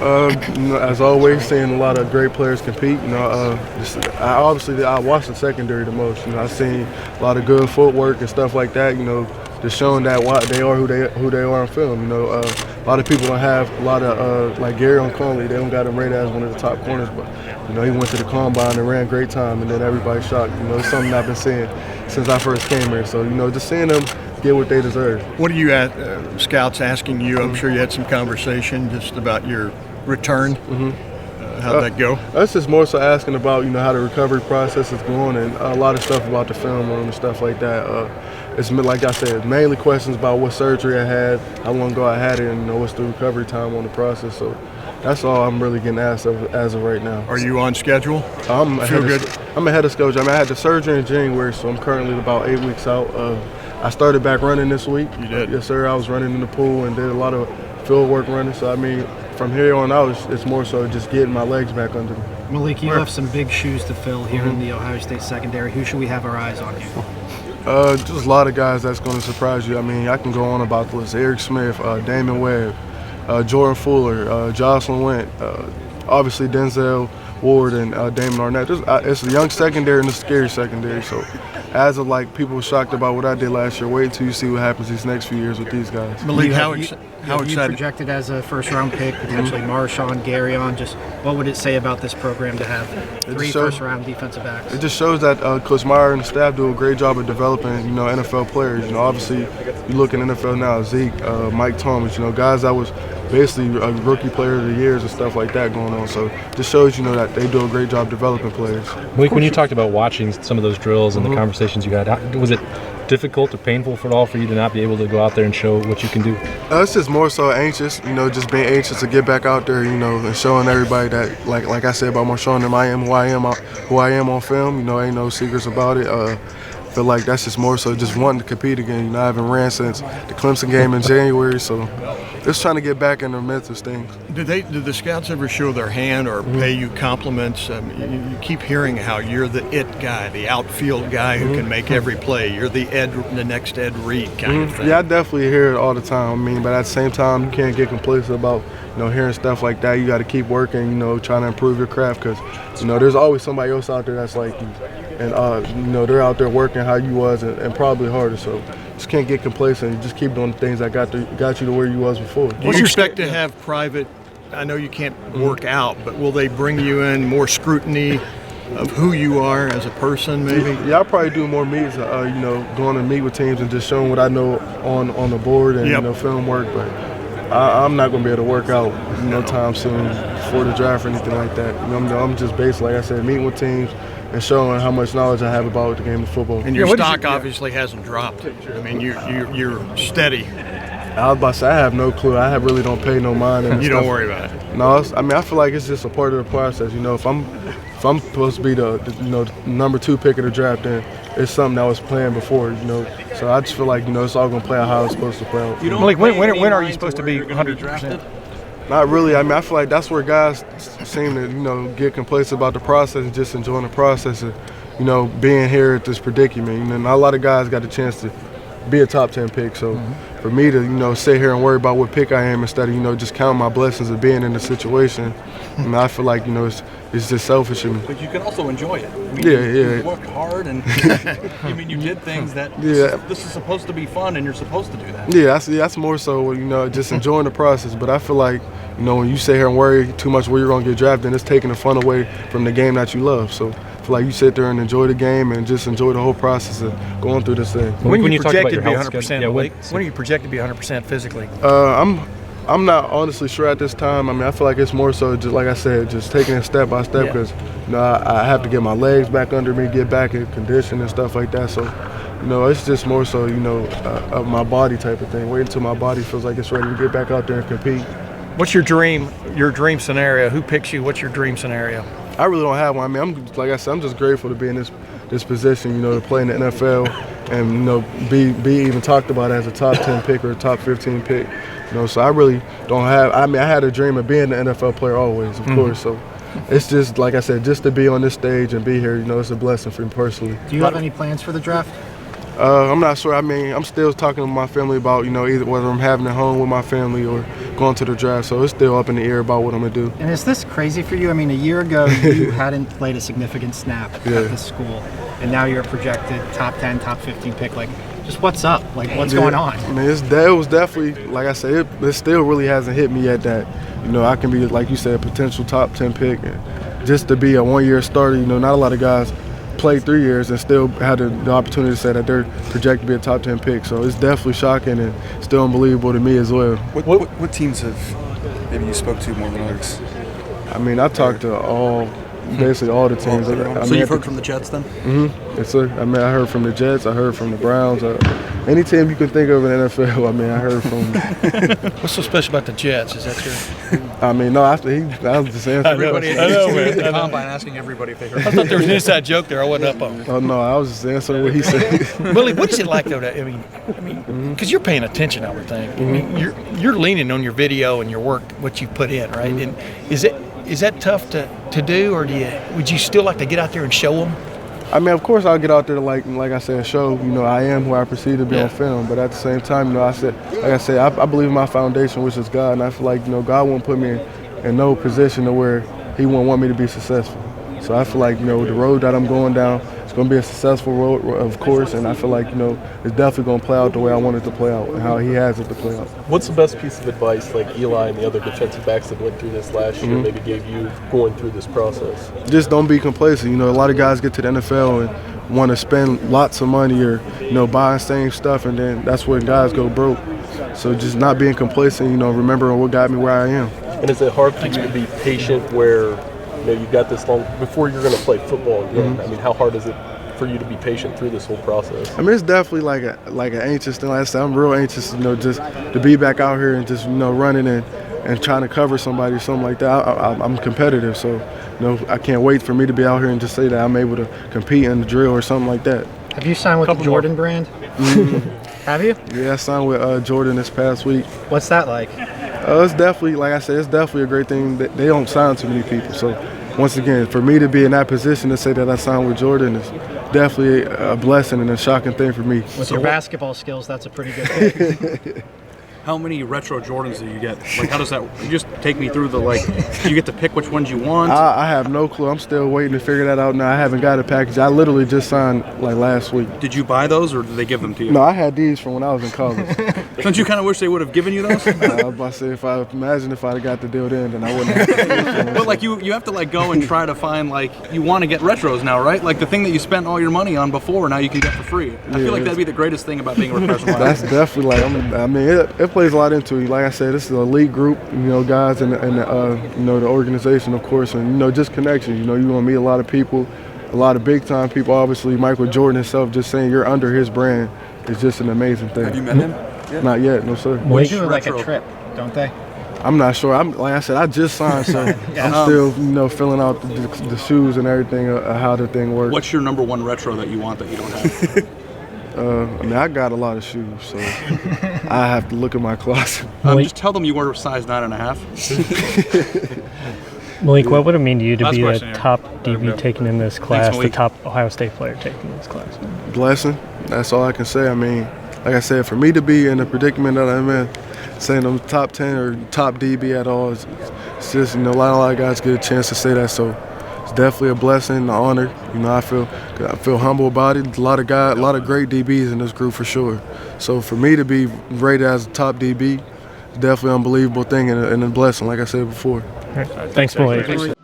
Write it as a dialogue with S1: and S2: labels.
S1: As always, seeing a lot of great players compete. I watched the secondary the most. I seen a lot of good footwork and stuff like that. Just showing that why they are who they are on film. A lot of people don't have a lot of like Gary Conley. They don't got him rated as one of the top corners, but he went to the combine and ran great time, and then everybody's shocked. It's something I've been seeing since I first came here. So just seeing them get what they deserve.
S2: What are you scouts asking you? I'm sure you had some conversation just about your return. How'd that go?
S1: Us just more so asking about how the recovery process is going, and a lot of stuff about the film room and stuff like that. It's like I said, mainly questions about what surgery I had, how long ago I had it, and what's the recovery time on the process. So that's all I'm really getting asked as of right now.
S2: Are you on schedule?
S1: I'm ahead of schedule. I had the surgery in January, so I'm currently about 8 weeks out. I started back running this week.
S2: You did?
S1: Yes, sir. I was running in the pool and did a lot of field work running. So, from here on out, it's more so just getting my legs back under me.
S3: Malik, you have some big shoes to fill here in the Ohio State secondary. Who should we have our eyes on here?
S1: Just a lot of guys that's going to surprise you. I can go on about the list. Eric Smith, Damon Webb, Jordan Fuller, Jocelyn Went, obviously Denzel Ward and Damon Arnett. It's a young secondary and a scary secondary. So as of people were shocked about what I did last year, wait until you see what happens these next few years with these guys.
S2: Malik, how excited?
S3: You projected as a first-round pick, potentially Marshawn, Garyon. Just what would it say about this program to have three first-round defensive backs?
S1: It just shows that Coach Meyer and the staff do a great job of developing, NFL players. Obviously, you look in NFL now, Zeke, Mike Thomas, guys that was basically a rookie player of the years and stuff like that going on. So just shows, that they do a great job developing players.
S4: Malik, when you talked about watching some of those drills and the conversations you had, was it difficult or painful for you to not be able to go out there and show what you can do?
S1: It's just more so anxious, just being anxious to get back out there, and showing everybody that, like I said about Marshawn, I am who I am on film. Ain't no secrets about it. Feel like that's just more so just wanting to compete again. I haven't ran since the Clemson game in January, so just trying to get back in the mental things.
S2: Did the scouts ever show their hand or pay you compliments? You keep hearing how you're the it guy, the outfield guy who can make every play. You're the next Ed Reed kind of thing.
S1: Yeah, I definitely hear it all the time. But at the same time, you can't get complacent about hearing stuff like that. You got to keep working, trying to improve your craft, because there's always somebody else out there that's like you, and they're out there working how you was and probably harder. So just can't get complacent. You just keep doing the things that got you to where you was before.
S2: Do you expect to have private? I know you can't work out, but will they bring you in more scrutiny of who you are as a person, maybe?
S1: Yeah, I'll probably do more meets, going to meet with teams and just showing what I know on the board and film work. But I'm not going to be able to work out no time soon before the draft or anything like that. I'm just basically, like I said, meeting with teams and showing how much knowledge I have about the game of football.
S2: And your stock obviously hasn't dropped. You're steady.
S1: I was about to say, I have no clue. I really don't pay no mind.
S2: You don't worry about it.
S1: No, I feel like it's just a part of the process. If I'm supposed to be the number 2 pick of the draft, then it's something that was planned before. So I just feel like it's all gonna play out how it's supposed to play out.
S5: Malik, when are you supposed to be 100%?
S1: Not really. I feel like that's where guys seem to get complacent about the process and just enjoying the process of being here at this predicament. Not a lot of guys got the chance to be a top 10 pick. So for me to sit here and worry about what pick I am instead of just counting my blessings of being in the situation, I feel like it's just selfish of me.
S5: But you can also enjoy it.
S1: You
S5: worked hard and you did things that this is supposed to be fun and you're supposed to do that.
S1: Yeah, that's more so just enjoying the process. But I feel like when you sit here and worry too much where you're going to get drafted, it's taking the fun away from the game that you love. So I feel like you sit there and enjoy the game and just enjoy the whole process of going through this thing.
S5: When you projected to be 100%, when are you projected to be 100% physically?
S1: I'm not honestly sure at this time. I feel like it's more so just like I said, just taking it step by step, because I have to get my legs back under me, get back in condition and stuff like that. So it's just more so of my body type of thing. Wait until my body feels like it's ready to get back out there and compete.
S5: What's your dream scenario? Who picks you? What's your dream scenario?
S1: I really don't have one. Like I said, I'm just grateful to be in this position, to play in the NFL and be even talked about as a top 10 pick or a top 15 pick. So I really don't have. I had a dream of being an NFL player always, of course. So it's just like I said, just to be on this stage and be here, it's a blessing for me personally.
S3: Do you have any plans for the draft?
S1: I'm not sure. I mean, I'm still talking to my family about, either whether I'm having it home with my family or going to the draft. So it's still up in the air about what I'm going to do.
S3: And is this crazy for you? I mean, a year ago, you hadn't played a significant snap at this school, and now you're a projected top 10, top 15 pick. Like, just what's up? Like, what's going on?
S1: I mean, it was definitely, like I said, it still really hasn't hit me yet that, I can be, like you said, a potential top 10 pick. And just to be a one-year starter, not a lot of guys played 3 years and still had the opportunity to say that they're projected to be a top 10 pick. So it's definitely shocking and still unbelievable to me as well.
S6: What teams have maybe you spoke to more than others?
S1: I mean, I talked to basically all the teams.
S5: So you've heard from the Jets then?
S1: Mm-hmm. Yes, sir. I mean, I heard from the Jets. I heard from the Browns. Any team you can think of in the NFL, I mean, I heard from.
S7: What's so special about the Jets? Is that true?
S1: I mean, no, I was just answering.
S5: Everybody
S7: I know, man.
S5: the combine asking everybody if they heard.
S7: I thought there was an inside joke there. I wasn't up on.
S1: Oh no, I was just answering what he said.
S7: Malik, what is it like though? I mean, because you're paying attention, I would think. I mean, you're leaning on your video and your work, what you put in, right? And is that tough to do, or would you still like to get out there and show them?
S1: I mean, of course, I'll get out there to like I said, show I am who I perceive to be on film. But at the same time, I believe in my foundation, which is God, and I feel like God won't put me in no position to where He won't want me to be successful. So I feel like the road that I'm going down, it's going to be a successful road, of course, and I feel like it's definitely going to play out the way I want it to play out and how He has it to play out.
S8: What's the best piece of advice like Eli and the other defensive backs that went through this last year maybe gave you going through this process?
S1: Just don't be complacent. A lot of guys get to the NFL and want to spend lots of money or buy same stuff, and then that's when guys go broke. So just not being complacent, remembering what got me where I am.
S8: And is it hard for you to be patient where you've got this long before you're going to play football again? I mean, how hard is it for you to be patient through this whole process?
S1: I mean, it's definitely like an anxious thing. Like I said, I'm real anxious, just to be back out here and just running and trying to cover somebody or something like that. I'm competitive, so I can't wait for me to be out here and just say that I'm able to compete in the drill or something like that.
S3: Have you signed with the Jordan brand? Have you?
S1: Yeah, I signed with Jordan this past week.
S3: What's that like?
S1: It's definitely, like I said, it's definitely a great thing. They don't sign too many people, so once again, for me to be in that position to say that I signed with Jordan is definitely a blessing and a shocking thing for me.
S3: With your basketball skills, that's a pretty good thing.
S5: How many retro Jordans do you get? Like, how does that? You just take me through do you get to pick which ones you want?
S1: I have no clue. I'm still waiting to figure that out now. I haven't got a package. I literally just signed last week.
S5: Did you buy those, or did they give them to you?
S1: No, I had these from when I was in college.
S5: Don't you kind of wish they would have given you those?
S1: I was about to say, if I'd have got the deal then I wouldn't have.
S5: But you have to go and try to find you want to get retros now, right? Like the thing that you spent all your money on before, now you can get for free. I feel like that'd be the greatest thing about being a professional.
S1: That's definitely it plays a lot into it. Like I said, this is an elite group, guys and the organization, of course, and just connections. You want to meet a lot of people, a lot of big time people. Obviously, Michael Jordan himself, just saying you're under his brand is just an amazing thing.
S6: Have you met him?
S1: Yeah. Not yet, no sir.
S3: They do a trip, don't they?
S1: I'm not sure. Like I said, I just signed, so I'm still filling out the shoes and everything, how the thing works.
S5: What's your number one retro that you want that you don't have?
S1: I got a lot of shoes, so I have to look at my closet.
S5: Just tell them you were size 9.5.
S9: Malik, what would it mean to you to be the
S5: question,
S9: top DB taken in this class, the
S5: Malik.
S9: top Ohio State player taken in this class?
S1: Blessing. That's all I can say. I mean, like I said, for me to be in the predicament that I'm in, saying I'm top 10 or top DB at all, it's just, a lot of guys get a chance to say that, so it's definitely a blessing, an honor. I feel humble about it. A lot of great DBs in this group for sure. So for me to be rated as a top DB, it's definitely an unbelievable thing and a blessing, like I said before.
S9: Thanks, Malik.